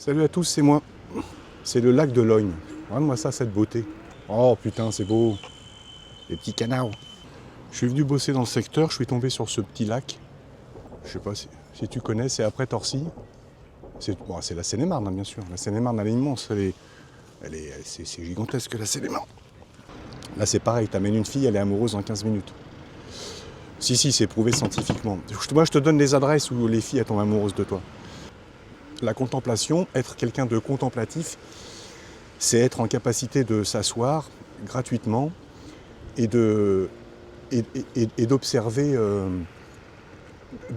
Salut à tous, c'est moi. C'est le lac de Logne. Regarde-moi ça, cette beauté. Oh putain, c'est beau. Les petits canards. Je suis venu bosser dans le secteur, je suis tombé sur ce petit lac. Je sais pas si tu connais, c'est après Torcy. C'est la Seine-et-Marne, hein, bien sûr. La Seine-et-Marne, elle est immense. C'est gigantesque, la Seine-et-Marne. Là, c'est pareil, t'amènes une fille, elle est amoureuse en 15 minutes. Si, c'est prouvé scientifiquement. Moi, je te donne les adresses où les filles elles tombent amoureuses de toi. La contemplation, être quelqu'un de contemplatif, c'est être en capacité de s'asseoir gratuitement et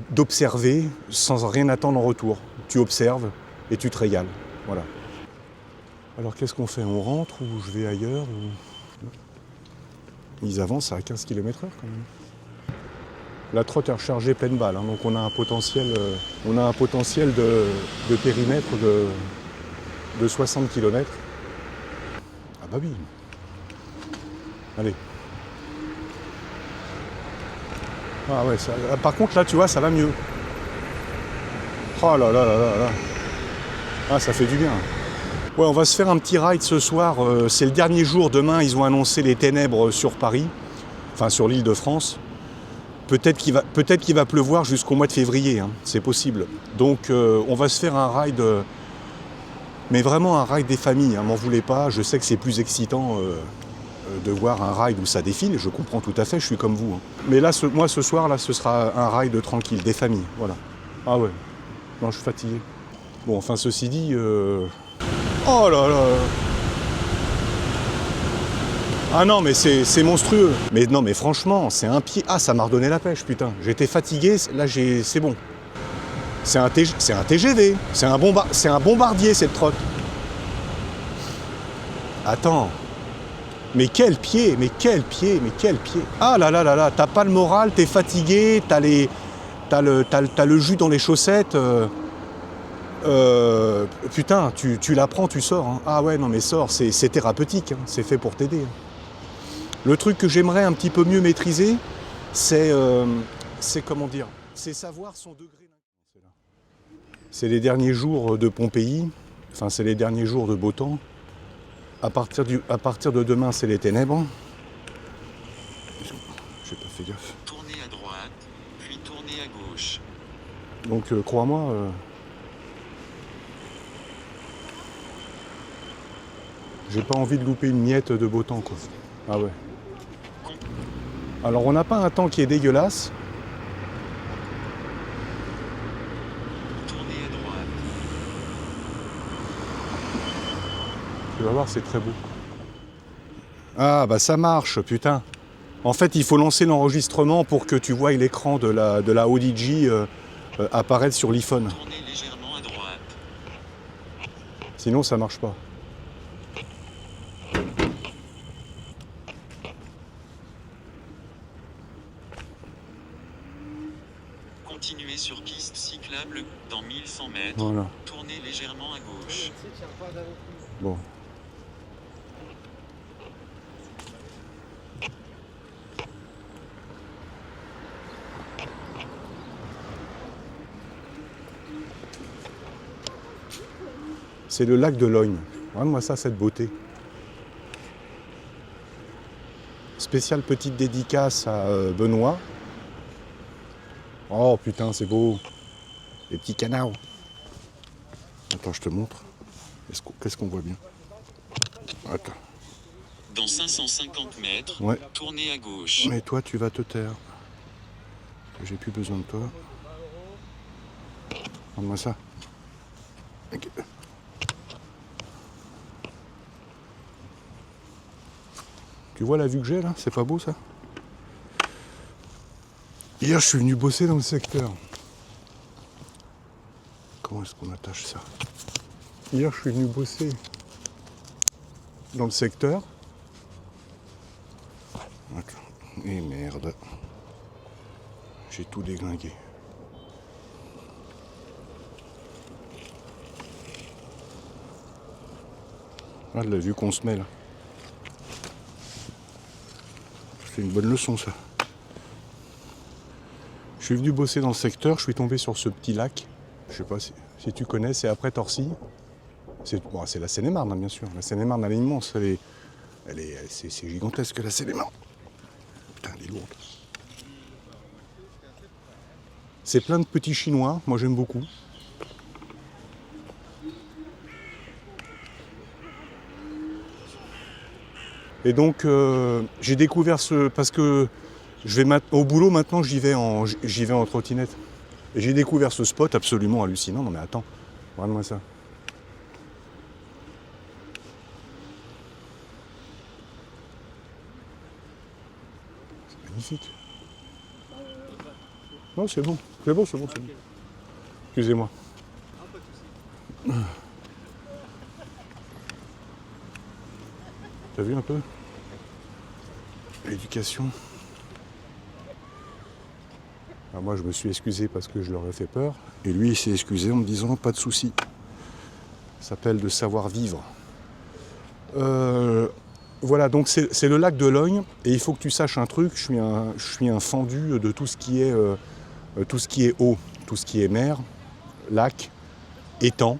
d'observer sans rien attendre en retour. Tu observes et tu te régales. Voilà. Alors qu'est-ce qu'on fait? On rentre ou je vais ailleurs Ils avancent à 15 km/h quand même. La trotte est rechargée pleine balle, hein, donc on a un potentiel, de périmètre de 60 km. Ah bah oui. Allez. Ah ouais, par contre là tu vois, ça va mieux. Oh là là là là là. Ah, ça fait du bien. Ouais, on va se faire un petit ride ce soir. C'est le dernier jour. Demain, ils ont annoncé les ténèbres sur Paris, enfin sur l'Île-de-France. Peut-être qu'il va pleuvoir jusqu'au mois de février, hein. C'est possible. Donc on va se faire un ride, mais vraiment un ride des familles, hein, m'en voulez pas. Je sais que c'est plus excitant de voir un ride où ça défile, je comprends tout à fait, je suis comme vous, hein. Mais là, moi ce soir, là, ce sera un ride tranquille, des familles, voilà. Ah ouais, non, je suis fatigué. Bon, enfin ceci dit... Oh là là. Ah non, mais c'est monstrueux. Mais non, mais franchement, c'est un pied. Ah, ça m'a redonné la pêche, putain. J'étais fatigué, là c'est bon. C'est un TGV, c'est un bombardier cette trotte. Attends. Mais quel pied, mais quel pied, mais quel pied. Ah là là là là, t'as pas le moral, t'es fatigué, t'as le jus dans les chaussettes. Putain, tu la prends, tu sors, hein. Ah ouais, non mais sors, c'est thérapeutique, hein. C'est fait pour t'aider, hein. Le truc que j'aimerais un petit peu mieux maîtriser, c'est comment dire, c'est savoir son degré. C'est les derniers jours de Pompéi, enfin c'est les derniers jours de beau temps. À partir de demain, c'est les ténèbres. J'ai pas fait gaffe. Tournez à droite, puis tournez à gauche. Donc crois-moi, j'ai pas envie de louper une miette de beau temps, quoi. Ah ouais. Alors on n'a pas un temps qui est dégueulasse. Tournez à droite. Tu vas voir, c'est très beau. Ah bah ça marche, putain. En fait, il faut lancer l'enregistrement pour que tu voies l'écran de la Audi apparaître sur l'iPhone. Tournez légèrement à droite. Sinon, ça marche pas. Continuez sur piste cyclable dans 1100 mètres. Voilà. Tournez légèrement à gauche. Bon. C'est le lac de Logne. Regarde-moi ça, cette beauté. Spéciale petite dédicace à Benoît. Oh putain, c'est beau. Les petits canards. Attends, je te montre. Qu'est-ce qu'on voit bien? Attends. Dans 550 mètres, Ouais. tournez à gauche. Mais toi, tu vas te taire. J'ai plus besoin de toi. Regarde-moi ça. Ok. Tu vois la vue que j'ai là? C'est pas beau ça? Hier, je suis venu bosser dans le secteur. Comment est-ce qu'on attache ça? Hier, je suis venu bosser dans le secteur. Attends. Et merde. J'ai tout déglingué. Ah, la vue qu'on se met là. C'est une bonne leçon ça. Je suis venu bosser dans le secteur, je suis tombé sur ce petit lac. Je sais pas si tu connais, c'est après Torcy. C'est la Seine-et-Marne, hein, bien sûr. La Seine-et-Marne, elle est immense. C'est gigantesque, la Seine-et-Marne. Putain, elle est lourde. C'est plein de petits Chinois. Moi, j'aime beaucoup. Et donc, j'ai découvert parce que au boulot, maintenant, j'y vais en trottinette. Et j'ai découvert ce spot absolument hallucinant. Non mais attends, regarde-moi ça. C'est magnifique. Non, c'est bon. C'est bon. Excusez-moi. T'as vu un peu l'éducation? Alors moi je me suis excusé parce que je leur ai fait peur, et lui il s'est excusé en me disant pas de souci. Ça s'appelle de savoir vivre. Voilà, donc c'est le lac de Logne, et il faut que tu saches un truc, je suis un fendu de tout ce qui est eau, tout ce qui est mer, lac, étang.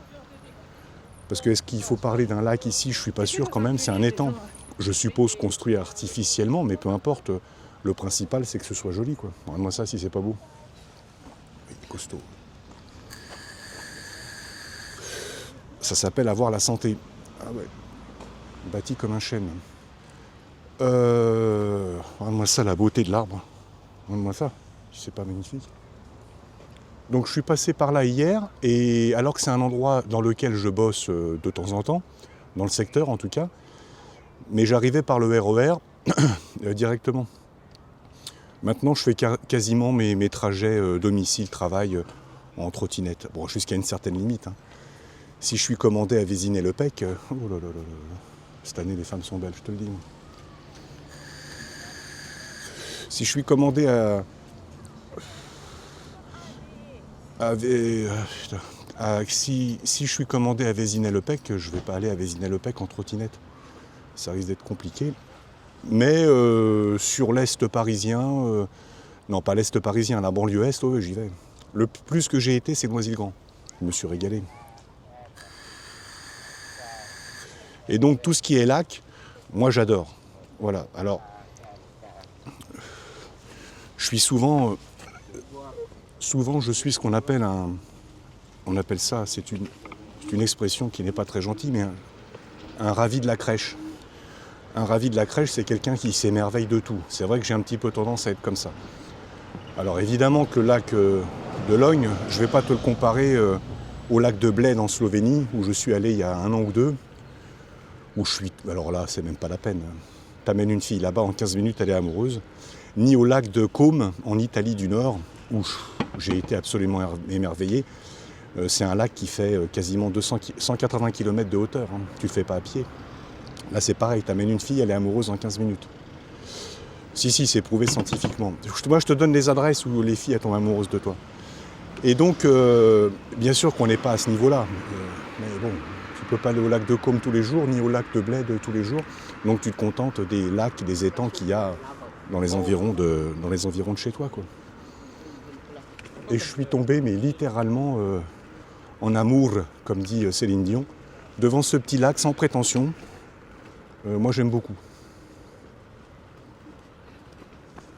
Parce que est-ce qu'il faut parler d'un lac ici? Je suis pas sûr quand même, c'est un étang. Je suppose construit artificiellement, mais peu importe. Le principal, c'est que ce soit joli, quoi. Regarde-moi ça, si c'est pas beau. Il est costaud. Ça s'appelle avoir la santé. Ah ouais. Bâti comme un chêne. Regarde-moi ça, la beauté de l'arbre. Regarde-moi ça, si c'est pas magnifique. Donc je suis passé par là hier, et alors que c'est un endroit dans lequel je bosse de temps en temps, dans le secteur en tout cas, mais j'arrivais par le RER directement. Maintenant, je fais quasiment mes trajets domicile-travail en trottinette. Bon, jusqu'à une certaine limite. Hein. Si je suis commandé à Vézinay-le-Pec, oh là là là là, cette année, les femmes sont belles, je te le dis. Si je suis commandé si je suis commandé à Vézinay-le-Pec, je ne vais pas aller à Vézinay-le-Pec en trottinette. Ça risque d'être compliqué. Mais sur l'Est parisien, non pas l'Est parisien, la banlieue Est, ouais, j'y vais. Le plus que j'ai été, c'est Noisy-le-Grand. Je me suis régalé. Et donc tout ce qui est lac, moi j'adore. Voilà, alors, je suis souvent je suis ce qu'on appelle on appelle ça, c'est une expression qui n'est pas très gentille, mais un ravi de la crèche. Un ravi de la crèche, c'est quelqu'un qui s'émerveille de tout. C'est vrai que j'ai un petit peu tendance à être comme ça. Alors évidemment que le lac de Logne, je ne vais pas te le comparer au lac de Bled en Slovénie, où je suis allé il y a 1 an ou 2, où je suis... Alors là, c'est même pas la peine. T'amènes une fille là-bas, en 15 minutes, elle est amoureuse. Ni au lac de Côme, en Italie du Nord, où j'ai été absolument émerveillé. C'est un lac qui fait quasiment 180 km de hauteur. Hein. Tu ne le fais pas à pied. Là, c'est pareil, t'amènes une fille, elle est amoureuse en 15 minutes. Si, c'est prouvé scientifiquement. Moi, je te donne les adresses où les filles elles tombent amoureuses de toi. Et donc, bien sûr qu'on n'est pas à ce niveau-là. Mais bon, tu ne peux pas aller au lac de Côme tous les jours, ni au lac de Bled tous les jours. Donc, tu te contentes des lacs, des étangs qu'il y a dans les environs de chez toi, quoi. Et je suis tombé, mais littéralement, en amour, comme dit Céline Dion, devant ce petit lac sans prétention. Moi, j'aime beaucoup.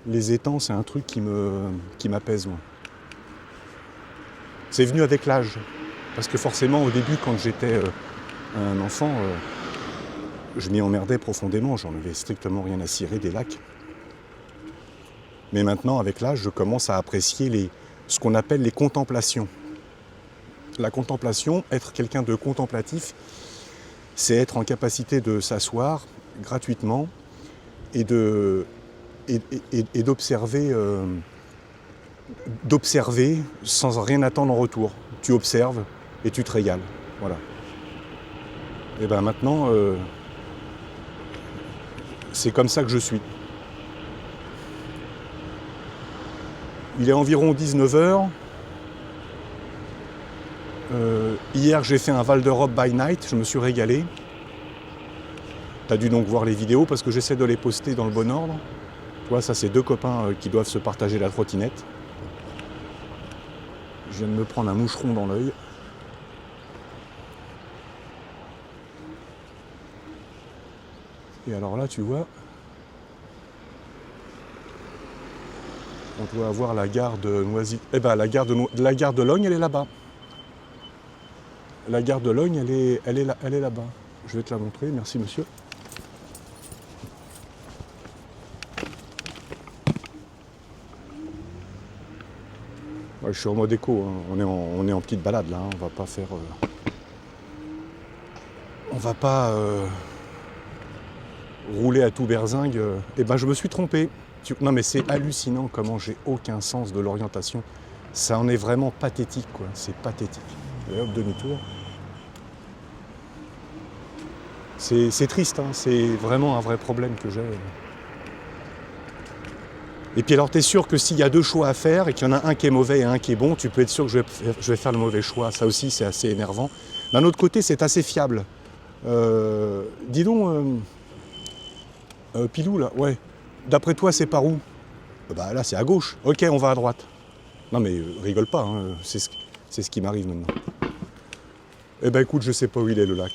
Les étangs, c'est un truc qui m'apaise, moi. C'est venu avec l'âge. Parce que forcément, au début, quand j'étais un enfant, je m'y emmerdais profondément. J'en avais strictement rien à cirer des lacs. Mais maintenant, avec l'âge, je commence à apprécier ce qu'on appelle les contemplations. La contemplation, être quelqu'un de contemplatif, c'est être en capacité de s'asseoir gratuitement et d'observer sans rien attendre en retour. Tu observes et tu te régales. Voilà. Et bien maintenant, c'est comme ça que je suis. Il est environ 19h. Hier, j'ai fait un Val d'Europe by night, je me suis régalé. Tu as dû donc voir les vidéos parce que j'essaie de les poster dans le bon ordre. Tu vois, ça, c'est 2 copains qui doivent se partager la trottinette. Je viens de me prendre un moucheron dans l'œil. Et alors là, tu vois, on doit avoir la gare de Noisy. Eh ben, la gare de Logne, elle est là-bas. La gare de Logne, elle est là-bas. Je vais te la montrer, merci monsieur. Ouais, je suis en mode éco, hein. On est en petite balade là, hein. On va pas faire... on va pas rouler à tout berzingue. Eh ben je me suis trompé. Non mais c'est hallucinant comment j'ai aucun sens de l'orientation. Ça en est vraiment pathétique quoi, c'est pathétique. Et hop, demi-tour. C'est triste, hein. C'est vraiment un vrai problème que j'ai. Et puis alors t'es sûr que s'il y a deux choix à faire et qu'il y en a un qui est mauvais et un qui est bon, tu peux être sûr que je vais faire le mauvais choix. Ça aussi c'est assez énervant. D'un autre côté c'est assez fiable. Dis donc, Pilou là, ouais. D'après toi c'est par où? Bah là c'est à gauche. Ok, on va à droite. Non mais rigole pas, hein. C'est ce qui m'arrive maintenant. Eh ben écoute, je sais pas où il est le lac.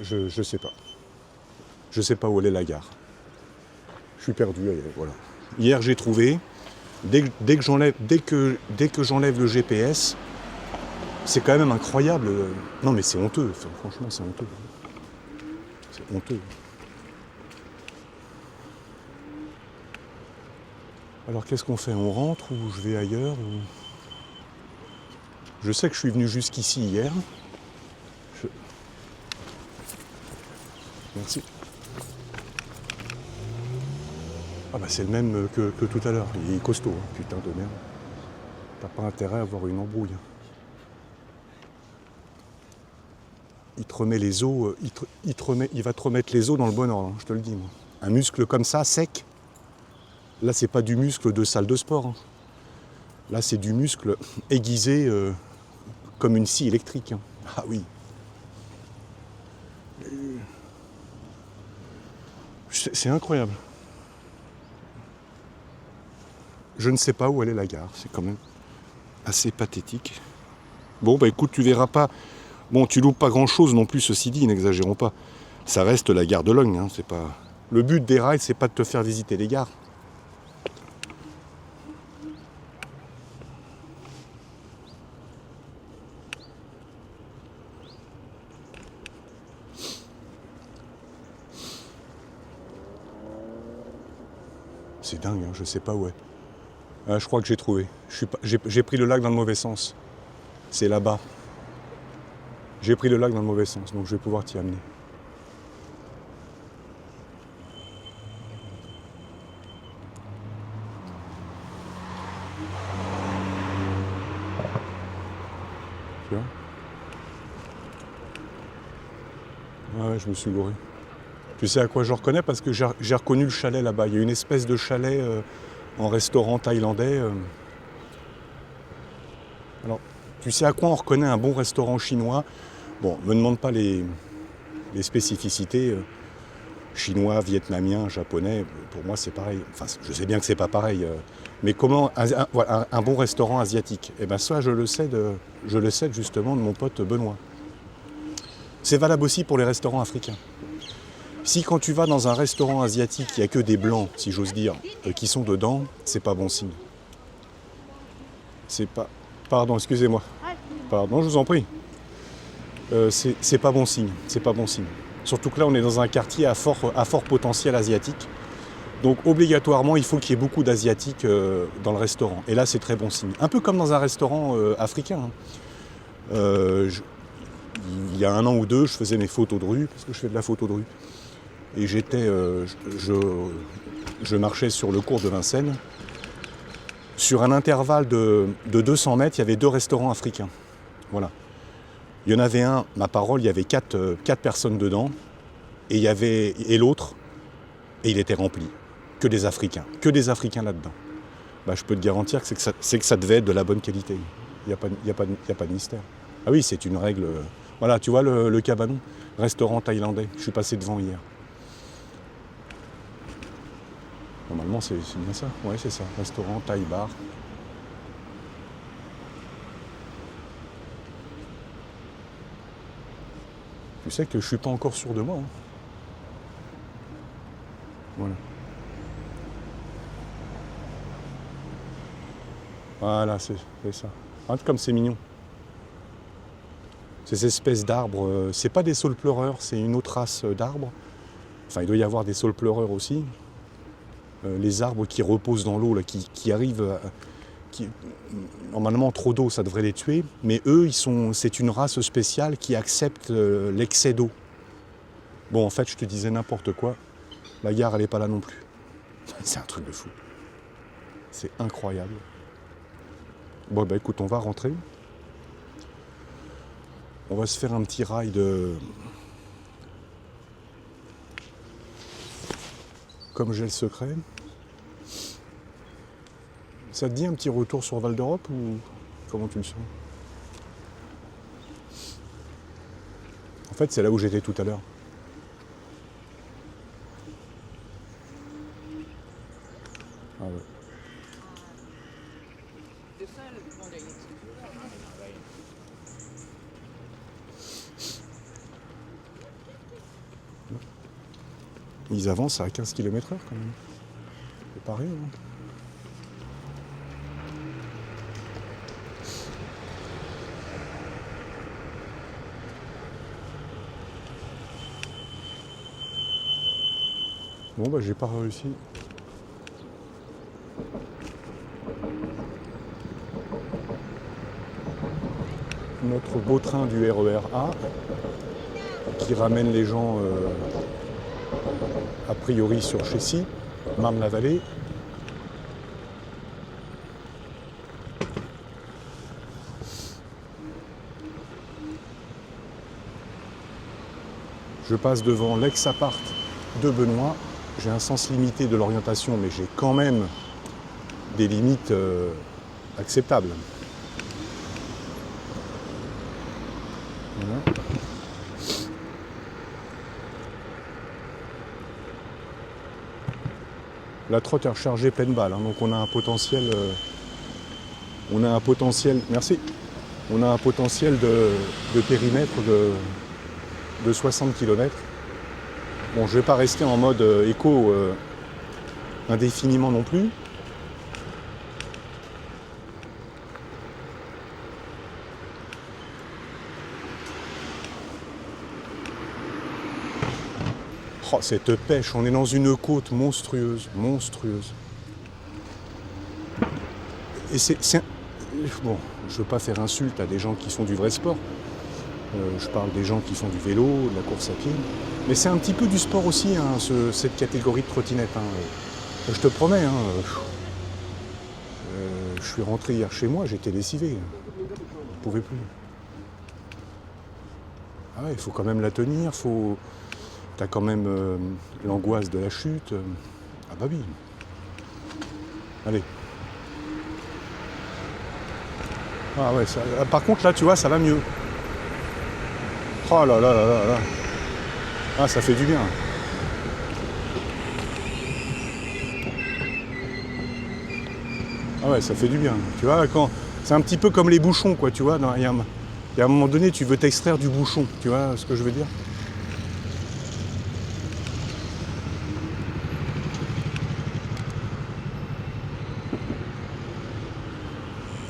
Je sais pas. Je sais pas où elle est la gare. Je suis perdu, voilà. Hier j'ai trouvé, dès que j'enlève le GPS, c'est quand même incroyable. Non mais c'est honteux, franchement c'est honteux. C'est honteux. Alors qu'est-ce qu'on fait? On rentre ou je vais ailleurs ou... Je sais que je suis venu jusqu'ici hier. Merci. Ah bah c'est le même que tout à l'heure. Il est costaud, hein. Putain de merde. T'as pas intérêt à avoir une embrouille. Il te remet les os, il va te remettre les os dans le bon ordre, hein, je te le dis. Moi. Un muscle comme ça, sec, là c'est pas du muscle de salle de sport. Hein. Là c'est du muscle aiguisé comme une scie électrique. Hein. Ah oui. C'est incroyable. Je ne sais pas où elle est la gare, c'est quand même assez pathétique. Bon bah écoute, tu verras pas. Bon, tu loupes pas grand chose non plus, ceci dit, n'exagérons pas. Ça reste la gare de Logne, hein, c'est pas. Le but des rides, c'est pas de te faire visiter les gares. C'est dingue, hein, je sais pas où est. Je crois que j'ai trouvé. J'ai pris le lac dans le mauvais sens. C'est là-bas. J'ai pris le lac dans le mauvais sens, donc je vais pouvoir t'y amener. Tu vois? Ah ouais, je me suis gouré. Tu sais à quoi je reconnais? Parce que j'ai reconnu le chalet là-bas. Il y a une espèce de chalet en restaurant thaïlandais. Alors, tu sais à quoi on reconnaît un bon restaurant chinois? Bon, me demande pas les spécificités. Chinois, vietnamien, japonais, pour moi c'est pareil. Enfin, je sais bien que c'est pas pareil. Mais comment un bon restaurant asiatique? Eh bien ça, je le sais justement de mon pote Benoît. C'est valable aussi pour les restaurants africains. Si quand tu vas dans un restaurant asiatique, il n'y a que des blancs, si j'ose dire, qui sont dedans, c'est pas bon signe. C'est pas... Pardon, excusez-moi. Pardon, je vous en prie. C'est pas bon signe. C'est pas bon signe. Surtout que là, on est dans un quartier à fort potentiel asiatique. Donc obligatoirement, il faut qu'il y ait beaucoup d'asiatiques dans le restaurant. Et là, c'est très bon signe. Un peu comme dans un restaurant africain. Hein. Il y a 1 an ou 2, je faisais mes photos de rue, parce que je fais de la photo de rue. Et je marchais sur le cours de Vincennes. Sur un intervalle de 200 mètres, il y avait 2 restaurants africains. Voilà. Il y en avait un, ma parole, il y avait 4 personnes dedans. Et l'autre, et il était rempli. Que des Africains là-dedans. Bah, je peux te garantir que c'est que ça devait être de la bonne qualité. Il n'y a pas de mystère. Ah oui, c'est une règle. Voilà, tu vois le cabanon, restaurant thaïlandais. Je suis passé devant hier. Normalement, c'est bien ça. Ouais, c'est ça. Restaurant, thaï bar. Tu sais que je suis pas encore sûr de moi. Hein. Voilà. Voilà, c'est ça. Regarde comme c'est mignon. Ces espèces d'arbres, c'est pas des saules pleureurs, c'est une autre race d'arbres. Enfin, il doit y avoir des saules pleureurs aussi. Les arbres qui reposent dans l'eau, là, qui arrivent, normalement trop d'eau, ça devrait les tuer. Mais eux, c'est une race spéciale qui accepte l'excès d'eau. Bon, en fait, je te disais n'importe quoi. La gare, elle n'est pas là non plus. C'est un truc de fou. C'est incroyable. Bon, bah écoute, on va rentrer. On va se faire un petit ride comme j'ai le secret. Ça te dit un petit retour sur Val d'Europe ou comment tu le sens? En fait, c'est là où j'étais tout à l'heure. Ah ouais. Ils avancent à 15 km/h quand même. C'est pareil, hein. Bon bah j'ai pas réussi. Notre beau train du RER A qui ramène les gens a priori sur Chessy, Marne-la-Vallée. Je passe devant l'ex-appart de Benoît. J'ai un sens limité de l'orientation, mais j'ai quand même des limites acceptables. Voilà. La trotte est rechargée pleine balle, hein, donc on a un potentiel. Merci. On a un potentiel de périmètre de 60 km. Bon, je ne vais pas rester en mode éco indéfiniment non plus. Oh, cette pêche, on est dans une côte monstrueuse. Et bon, je ne veux pas faire insulte à des gens qui font du vrai sport. Je parle des gens qui font du vélo, de la course à pied. Mais c'est un petit peu du sport aussi, hein, cette catégorie de trottinette. Hein. Je te promets, hein, je suis rentré hier chez moi, j'étais lessivé. Je ne pouvais plus. Ah ouais, il faut quand même la tenir, t'as quand même l'angoisse de la chute. Ah bah oui. Allez. Ah ouais, par contre là, tu vois, ça va mieux. Oh là là là là là. Ah, ça fait du bien. Ah ouais, ça fait du bien. Tu vois, c'est un petit peu comme les bouchons, quoi, tu vois. Il y a un moment donné, tu veux t'extraire du bouchon. Tu vois ce que je veux dire?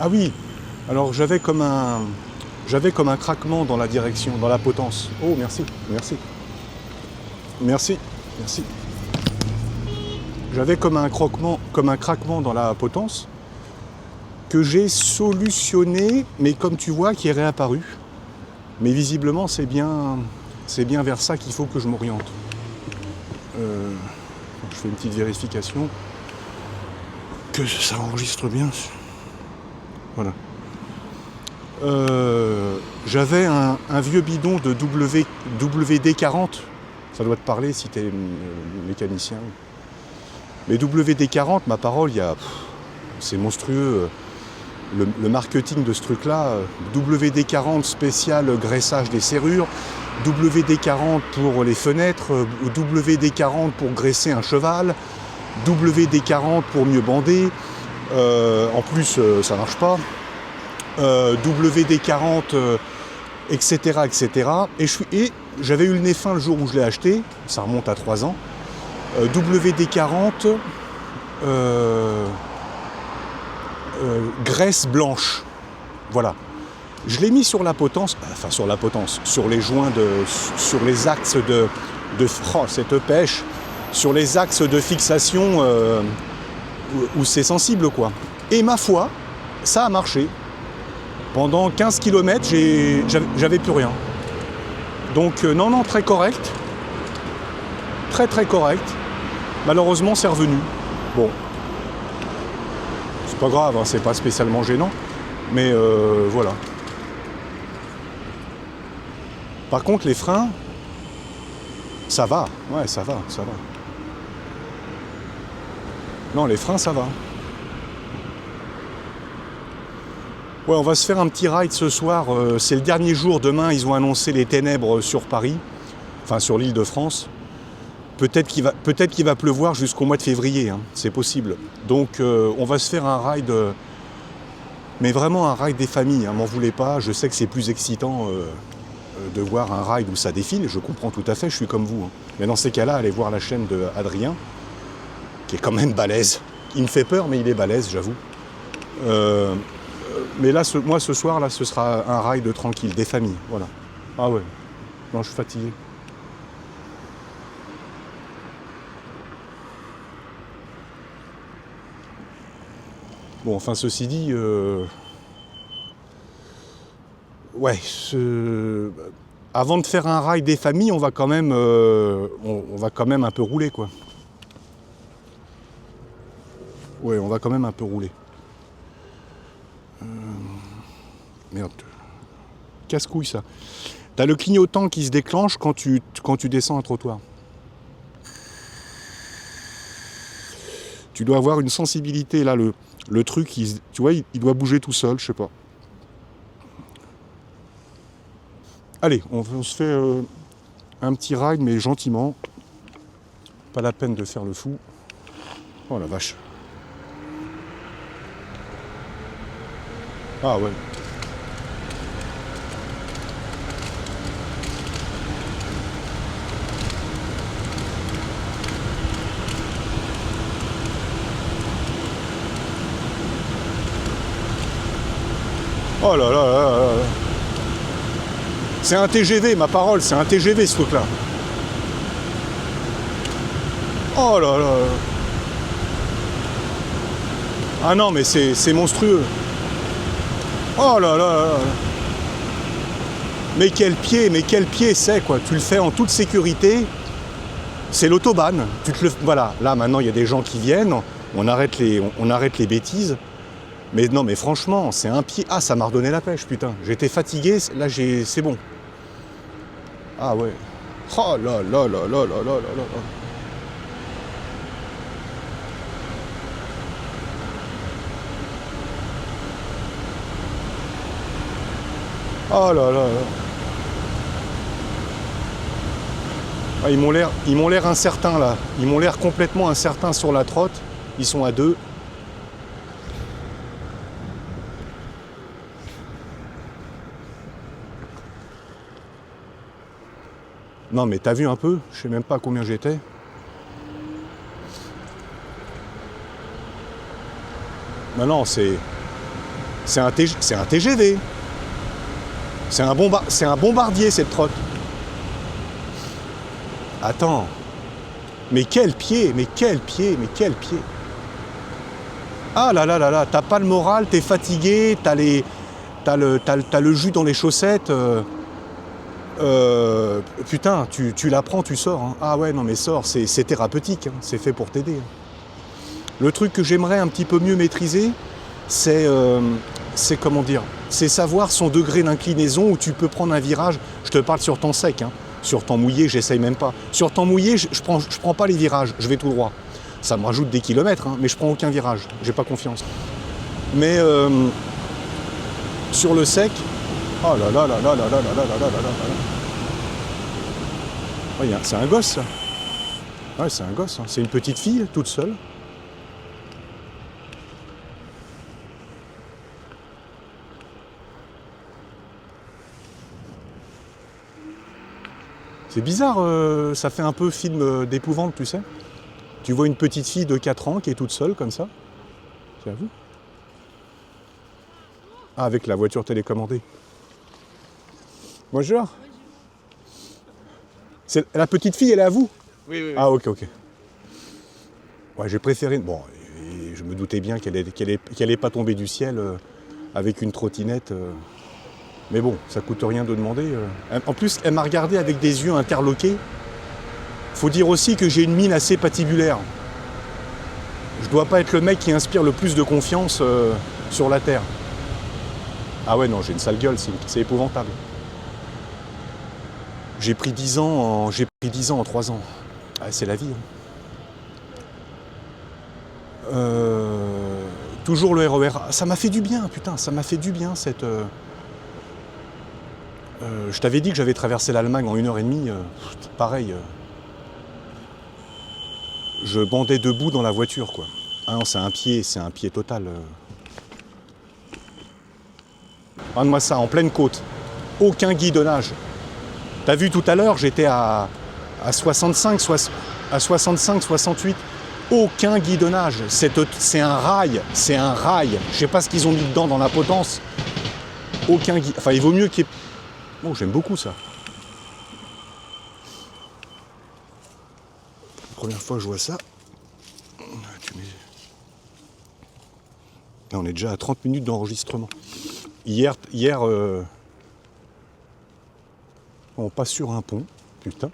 Ah oui. Alors j'avais comme un craquement dans la direction, dans la potence. Oh, merci. J'avais comme un craquement dans la potence que j'ai solutionné, mais comme tu vois, qui est réapparu. Mais visiblement, c'est bien vers ça qu'il faut que je m'oriente. Je fais une petite vérification. Que ça enregistre bien. Voilà. J'avais un vieux bidon de WD-40. Ça doit te parler si tu es mécanicien. Mais WD-40, ma parole, c'est monstrueux. Le marketing de ce truc-là, WD-40 spécial graissage des serrures, WD-40 pour les fenêtres, WD-40 pour graisser un cheval, WD-40 pour mieux bander. En plus, ça marche pas. WD-40, etc. Et j'avais eu le nez fin le jour où je l'ai acheté, ça remonte à 3 ans. WD-40 graisse blanche. Voilà. Je l'ai mis sur la potence, enfin sur la potence, sur les joints sur les axes de oh, cette pêche, sur les axes de fixation où c'est sensible quoi. Et ma foi, ça a marché. Pendant 15 km, j'avais plus rien. Donc non, très correct. Très correct. Malheureusement, c'est revenu. Bon. C'est pas grave, hein, c'est pas spécialement gênant. Mais voilà. Par contre, les freins, ça va. Ouais, ça va. Non, les freins, ça va. Ouais, on va se faire un petit ride ce soir. C'est le dernier jour. Demain, ils ont annoncé les ténèbres sur Paris. Enfin, sur l'île de France. Peut-être qu'il va pleuvoir jusqu'au mois de février. Hein. C'est possible. Donc, on va se faire un ride... mais vraiment un ride des familles. Hein. M'en voulez pas. Je sais que c'est plus excitant... de voir un ride où ça défile, je comprends tout à fait, je suis comme vous. Hein. Mais dans ces cas-là, allez voir la chaîne de Adrien, qui est quand même balèze. Il me fait peur, mais il est balèze, j'avoue. Mais là, moi, ce soir, là, ce sera un ride tranquille, des familles, voilà. Ah ouais, non, je suis fatigué. Bon, enfin, ceci dit... Ouais, avant de faire un ride des familles, on va quand même, on va quand même un peu rouler, quoi. Ouais, on va quand même un peu rouler. Merde. Casse-couille, ça. T'as le clignotant qui se déclenche quand tu descends un trottoir. Tu dois avoir une sensibilité, là, le truc, tu vois, il doit bouger tout seul, je sais pas. Allez, on se fait un petit ride, mais gentiment. Pas la peine de faire le fou. Oh la vache. Ah ouais. Oh là là là là là. C'est un TGV, ma parole, c'est un TGV ce truc-là. Oh là là. Ah non, mais c'est monstrueux. Oh là là là. Mais quel pied c'est quoi. Tu le fais en toute sécurité. C'est l'autobahn. Voilà, là maintenant il y a des gens qui viennent. On arrête les bêtises. Mais non, mais franchement, c'est un pied. Ah, ça m'a redonné la pêche, putain. J'étais fatigué, là c'est bon. Ah ouais. Oh là là là là là là là là. Oh là là là. Ah, ils m'ont l'air incertains là. Ils m'ont l'air complètement incertains sur la trotte. Ils sont à deux. Non mais t'as vu un peu? Je sais même pas à combien j'étais. Non, c'est un TGV. C'est un bombardier cette trotte. Attends. Mais quel pied. Ah là là là là, t'as pas le moral, t'es fatigué, t'as le jus dans les chaussettes. Putain, tu la prends, tu sors. Hein. Ah ouais, non mais sors, c'est thérapeutique, hein. C'est fait pour t'aider. Hein. Le truc que j'aimerais un petit peu mieux maîtriser, c'est comment dire, c'est savoir son degré d'inclinaison où tu peux prendre un virage. Je te parle sur temps sec, hein. Sur temps mouillé, j'essaye même pas. Sur temps mouillé, je prends pas les virages, je vais tout droit. Ça me rajoute des kilomètres, hein, mais je prends aucun virage, j'ai pas confiance. Mais sur le sec, oh là là là là là là là là là là là là. Oh, c'est un gosse ça. Ouais, c'est un gosse, hein. C'est une petite fille toute seule. C'est bizarre, ça fait un peu film d'épouvante, tu sais. Tu vois une petite fille de 4 ans qui est toute seule comme ça. C'est à vous? Ah, avec la voiture télécommandée. Bonjour. La petite fille, elle est à vous? Oui. Ah, ok. Ouais, j'ai préféré... Bon, et je me doutais bien qu'elle est pas tombée du ciel avec une trottinette. Mais bon, ça coûte rien de demander. En plus, elle m'a regardé avec des yeux interloqués. Faut dire aussi que j'ai une mine assez patibulaire. Je dois pas être le mec qui inspire le plus de confiance sur la Terre. Ah ouais, non, j'ai une sale gueule, c'est épouvantable. J'ai pris 10 ans en 3 ans. Ah, c'est la vie. Toujours le RER. Ça m'a fait du bien, putain, ça m'a fait du bien cette... je t'avais dit que j'avais traversé l'Allemagne en 1h30. Pareil. Je bandais debout dans la voiture, quoi. Ah non, c'est un pied total. Regarde-moi ça, en pleine côte. Aucun guidonnage. T'as vu tout à l'heure, j'étais à 65, 68. Aucun guidonnage. C'est un rail. Je sais pas ce qu'ils ont mis dedans dans la potence. Aucun guidonnage. Enfin, il vaut mieux qu'il y ait... Bon, j'aime beaucoup ça. La première fois que je vois ça... Là, on est déjà à 30 minutes d'enregistrement. Hier on passe sur un pont, putain.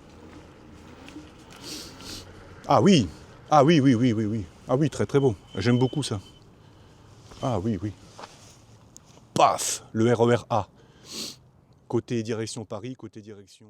Ah oui. Ah oui. Ah oui, très très beau. J'aime beaucoup ça. Ah oui. Paf, le RER A. Côté direction Paris, côté direction...